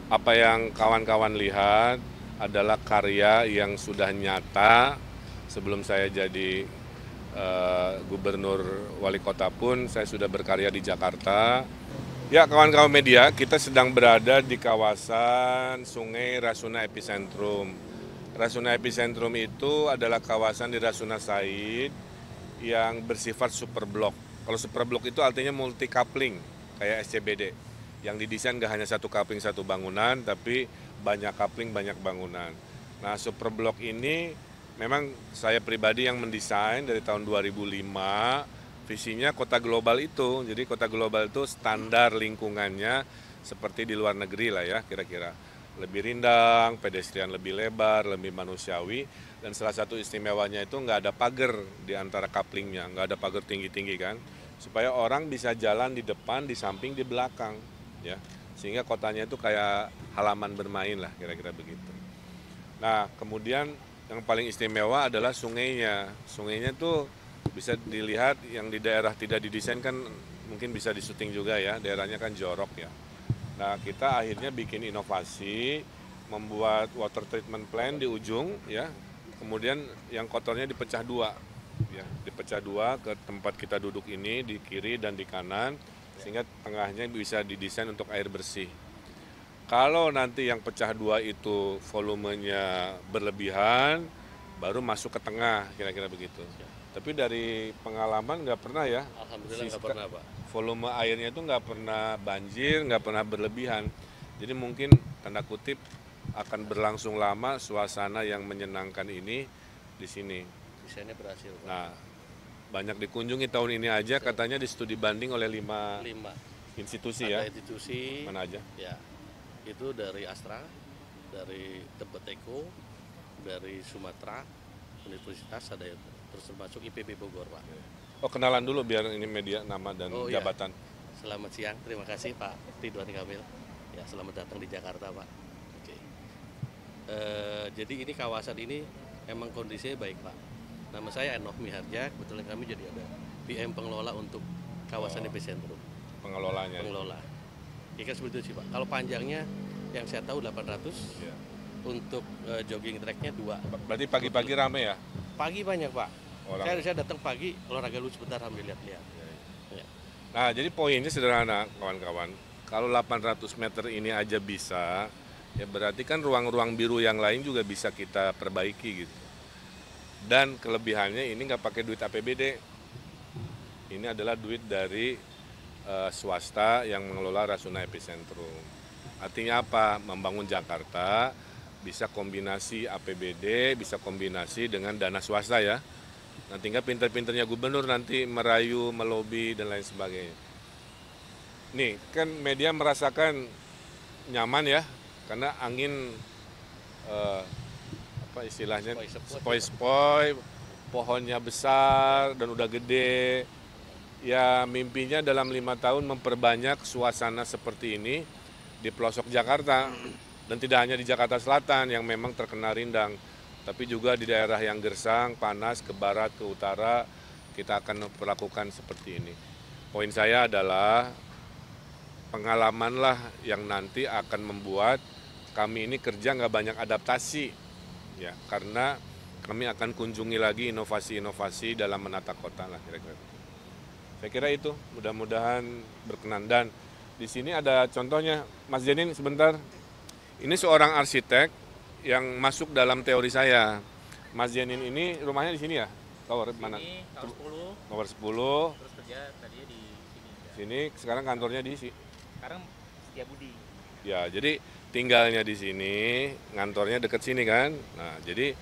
Apa yang kawan-kawan lihat adalah karya yang sudah nyata sebelum saya jadi gubernur wali kota pun saya sudah berkarya di Jakarta. Ya kawan-kawan media, kita sedang berada di kawasan Sungai Rasuna Epicentrum. Rasuna Epicentrum itu adalah kawasan di Rasuna Said yang bersifat superblok. Kalau superblok itu artinya multi coupling, kayak SCBD. Yang didesain nggak hanya satu coupling satu bangunan, tapi banyak coupling banyak bangunan. Nah superblok ini memang saya pribadi yang mendesain dari tahun 2005. Visinya kota global itu, jadi kota global itu standar lingkungannya seperti di luar negeri lah ya kira-kira. Lebih rindang, pedestrian lebih lebar, lebih manusiawi, dan salah satu istimewanya itu nggak ada pagar di antara couplingnya, nggak ada pagar tinggi-tinggi kan, supaya orang bisa jalan di depan, di samping, di belakang, ya, sehingga kotanya itu kayak halaman bermain lah kira-kira begitu. Nah, kemudian yang paling istimewa adalah sungainya. Sungainya tuh bisa dilihat yang di daerah tidak didesain kan mungkin bisa disuting juga ya, daerahnya kan jorok ya. Nah, kita akhirnya bikin inovasi, membuat water treatment plant di ujung ya. Kemudian yang kotornya dipecah dua, ya, dipecah dua ke tempat kita duduk ini di kiri dan di kanan, sehingga tengahnya bisa didesain untuk air bersih. Kalau nanti yang pecah dua itu volumenya berlebihan, baru masuk ke tengah, kira-kira begitu. Tapi dari pengalaman nggak pernah ya, Alhamdulillah nggak pernah, Pak. volume airnya itu nggak pernah banjir, nggak pernah berlebihan. Jadi mungkin tanda kutip akan berlangsung lama suasana yang menyenangkan ini di sini. Desainnya berhasil, Pak. Nah, banyak dikunjungi tahun ini aja katanya di studi banding oleh 5 5. institusi ya. Ada institusi, Mana aja? ya, itu dari Astra, dari Tebet Eko, dari Sumatera, Universitas ada itu. Terus termasuk IPB Bogor, Pak. Oh, kenalan dulu biar ini media nama dan Oh iya, jabatan. selamat siang. Terima kasih Pak Ridwan Kamil. Ya, selamat datang di Jakarta, Pak. Oke. Jadi ini kawasan ini emang kondisinya baik, Pak. Nama saya Enoch Miharja, kebetulan kami jadi ada PM pengelola untuk kawasan epicentrum. Pengelolanya. Pengelola. Ya kan seperti itu sih, Pak. Kalau panjangnya yang saya tahu 800, Ya. untuk jogging tracknya 2. Berarti pagi-pagi rame ya? Pagi banyak, Pak. Orang. Saya datang pagi, olahraga dulu sebentar ambil lihat-lihat. Ya. Nah, jadi poinnya sederhana, kawan-kawan. Kalau 800 meter ini aja bisa, ya berarti kan ruang-ruang biru yang lain juga bisa kita perbaiki gitu. Dan kelebihannya ini nggak pakai duit APBD. Ini adalah duit dari swasta yang mengelola Rasuna Epicentrum. Artinya apa? Membangun Jakarta bisa kombinasi APBD, bisa kombinasi dengan dana swasta ya. Nah, tinggal pinter-pinternya gubernur nanti merayu, melobi, dan lain sebagainya. Nih, kan media merasakan nyaman ya, karena angin eh, apa istilahnya sepoi-sepoi, pohonnya besar dan udah gede. Ya mimpinya dalam 5 tahun memperbanyak suasana seperti ini di pelosok Jakarta, dan tidak hanya di Jakarta Selatan yang memang terkena rindang, tapi juga di daerah yang gersang, panas, ke barat, ke utara, kita akan melakukan seperti ini. Poin saya adalah pengalamanlah yang nanti akan membuat kami ini kerja nggak banyak adaptasi, ya, karena kami akan kunjungi lagi inovasi-inovasi dalam menata kota lah kira-kira. Saya kira itu mudah-mudahan berkenan. Dan di sini ada contohnya, Mas Jenin sebentar. Ini seorang arsitek yang masuk dalam teori saya. Mas Jenin ini rumahnya di sini ya? Tower mana? Sini tahun 10, Nomor 10. terus kerja tadinya di sini. Ya. Sini sekarang kantornya di sini. Sekarang Setiabudi. Ya, jadi tinggalnya di sini, ngantornya dekat sini kan. Nah, jadi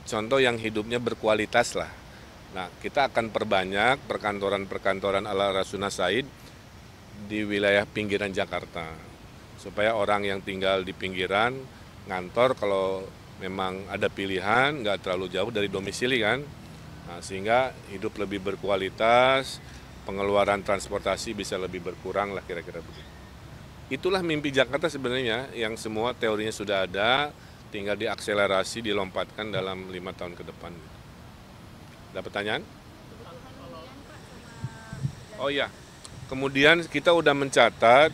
contoh yang hidupnya berkualitas lah. Nah, kita akan perbanyak perkantoran-perkantoran ala Rasuna Said di wilayah pinggiran Jakarta. Supaya orang yang tinggal di pinggiran, ngantor kalau memang ada pilihan, nggak terlalu jauh dari domisili kan. Nah, sehingga hidup lebih berkualitas, pengeluaran transportasi bisa lebih berkurang lah kira-kira begitu. Itulah mimpi Jakarta sebenarnya yang semua teorinya sudah ada, tinggal diakselerasi, dilompatkan dalam 5 tahun ke depan. Ada pertanyaan? Oh iya, kemudian kita udah mencatat,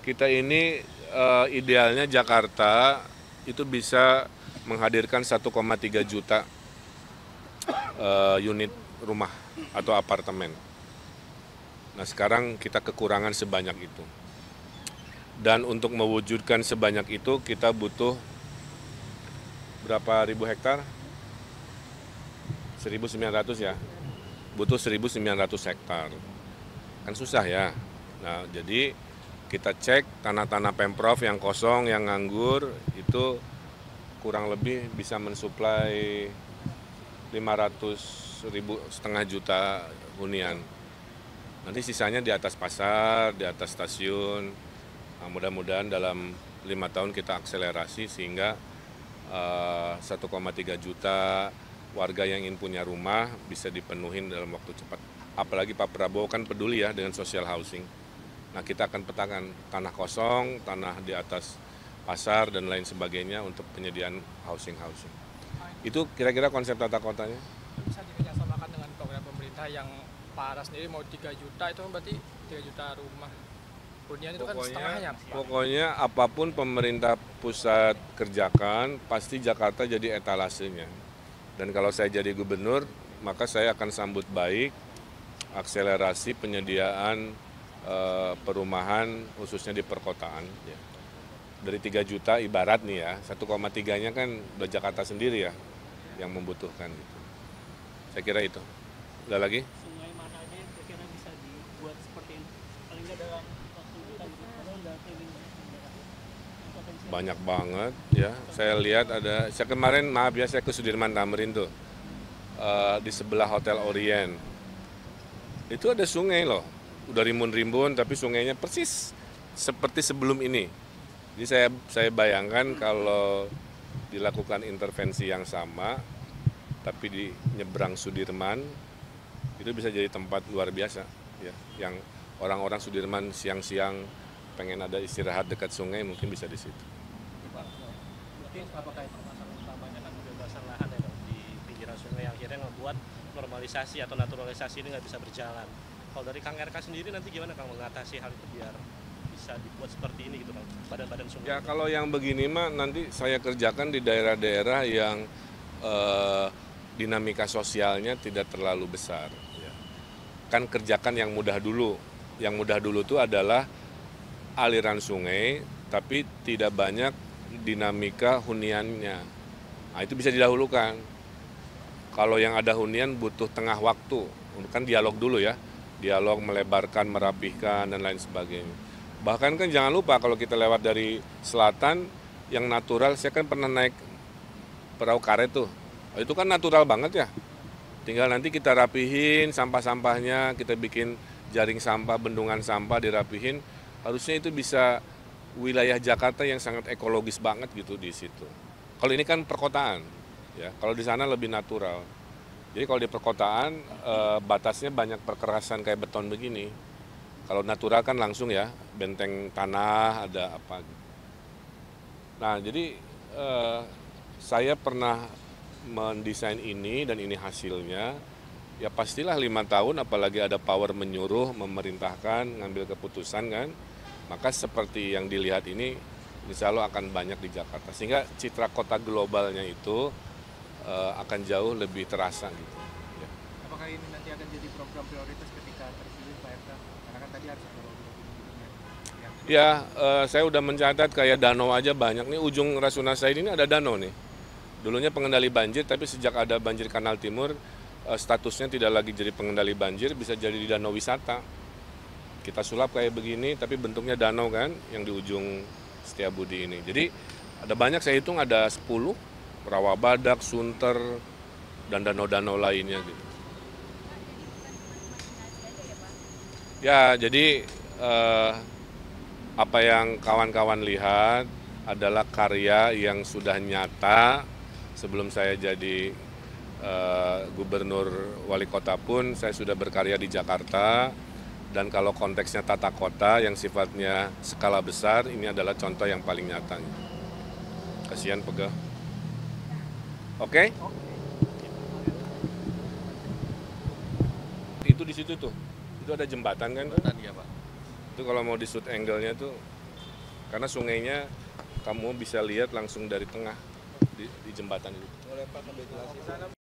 kita ini idealnya Jakarta itu bisa menghadirkan 1,3 juta unit rumah atau apartemen. Nah sekarang kita kekurangan sebanyak itu. Dan untuk mewujudkan sebanyak itu kita butuh berapa ribu hektar? 1.900 ya. Butuh 1.900 hektar. Kan susah ya. Nah jadi kita cek tanah-tanah Pemprov yang kosong, yang nganggur itu kurang lebih bisa mensuplai 500.000 juta hunian. Nanti sisanya di atas pasar, di atas stasiun. Nah, mudah-mudahan dalam 5 tahun kita akselerasi sehingga 1,3 juta warga yang ingin punya rumah bisa dipenuhi dalam waktu cepat. Apalagi Pak Prabowo kan peduli ya dengan social housing. Nah kita akan petakan tanah kosong, tanah di atas pasar dan lain sebagainya untuk penyediaan housing. Itu kira-kira konsep tata kotanya. Bisa dikerjasamakan dengan program pemerintah yang Pak Ara sendiri mau 3 juta, itu kan berarti 3 juta rumah hunian itu kan setengahnya. Pokoknya apapun pemerintah pusat kerjakan, pasti Jakarta jadi etalasenya. Dan kalau saya jadi gubernur, maka saya akan sambut baik akselerasi penyediaan perumahan khususnya di perkotaan. Dari 3 juta ibarat nih ya, 1,3-nya kan udah Jakarta sendiri ya yang membutuhkan. Saya kira itu. Ada lagi? Sungai mana aja yang kira-kira bisa dibuat seperti ini? Paling nggak dalam waktu dekat, kalau nggak planning potensial. Banyak banget ya. Saya lihat ada, saya kemarin maaf ya saya ke Sudirman Tamrin tuh. Di sebelah Hotel Orient. Itu ada sungai loh. Udah rimbun-rimbun tapi sungainya persis seperti sebelum ini. Jadi saya bayangkan kalau dilakukan intervensi yang sama tapi di nyebrang Sudirman itu bisa jadi tempat luar biasa ya. Yang orang-orang Sudirman siang-siang pengen ada istirahat dekat sungai mungkin bisa di situ. Mungkin apakah itu masalah utamanya kan pembebasan lahan ya Pak, di pinggiran sungai yang akhirnya membuat normalisasi atau naturalisasi ini nggak bisa berjalan. Kalau dari Kang RK sendiri nanti gimana Kang mengatasi hal itu biar bisa dibuat seperti ini gitu Kang, badan-badan sungai? Ya kalau yang begini mah nanti saya kerjakan di daerah-daerah yang dinamika sosialnya tidak terlalu besar. Ya. Kan kerjakan yang mudah dulu. Yang mudah dulu itu adalah aliran sungai tapi tidak banyak dinamika huniannya. Nah itu bisa didahulukan. Kalau yang ada hunian butuh tengah waktu, kan dialog dulu ya. Dialog melebarkan, merapihkan dan lain sebagainya. Bahkan kan jangan lupa kalau kita lewat dari selatan yang natural, saya kan pernah naik perahu karet tuh. Itu kan natural banget ya. Tinggal nanti kita rapihin sampah-sampahnya, kita bikin jaring sampah, bendungan sampah dirapihin. Harusnya itu bisa wilayah Jakarta yang sangat ekologis banget gitu di situ. Kalau ini kan perkotaan, ya. Kalau di sana lebih natural. Jadi kalau di perkotaan batasnya banyak perkerasan kayak beton begini. Kalau natural kan langsung ya, benteng tanah ada apa. Nah jadi saya pernah mendesain ini dan ini hasilnya. Ya pastilah 5 tahun apalagi ada power menyuruh, memerintahkan, ngambil keputusan kan. Maka seperti yang dilihat ini insya Allah akan banyak di Jakarta. Sehingga citra kota globalnya itu akan jauh lebih terasa gitu. Ya. Apakah ini nanti akan jadi program prioritas ketika terpilih Pak RK? Karena kan tadi harus ada lobby-lobby. Ya, saya udah mencatat kayak danau aja banyak. Nih ujung Rasuna Said ini ada danau nih. Dulunya pengendali banjir, tapi sejak ada banjir Kanal Timur, statusnya tidak lagi jadi pengendali banjir, bisa jadi di danau wisata. Kita sulap kayak begini, tapi bentuknya danau kan, yang di ujung Setiabudi ini. Jadi ada banyak, saya hitung ada 10, Rawabadak, Sunter, dan danau-danau lainnya gitu. Ya, jadi apa yang kawan-kawan lihat adalah karya yang sudah nyata. Sebelum saya jadi gubernur wali kota pun saya sudah berkarya di Jakarta. Dan kalau konteksnya tata kota yang sifatnya skala besar, ini adalah contoh yang paling nyata. Kasihan Pegah. Oke? Itu di situ tuh. Itu ada jembatan kan? Jembatan ya Pak. Itu kalau mau di shoot angle-nya tuh karena sungainya kamu bisa lihat langsung dari tengah di jembatan itu. Boleh Pak, ventilasi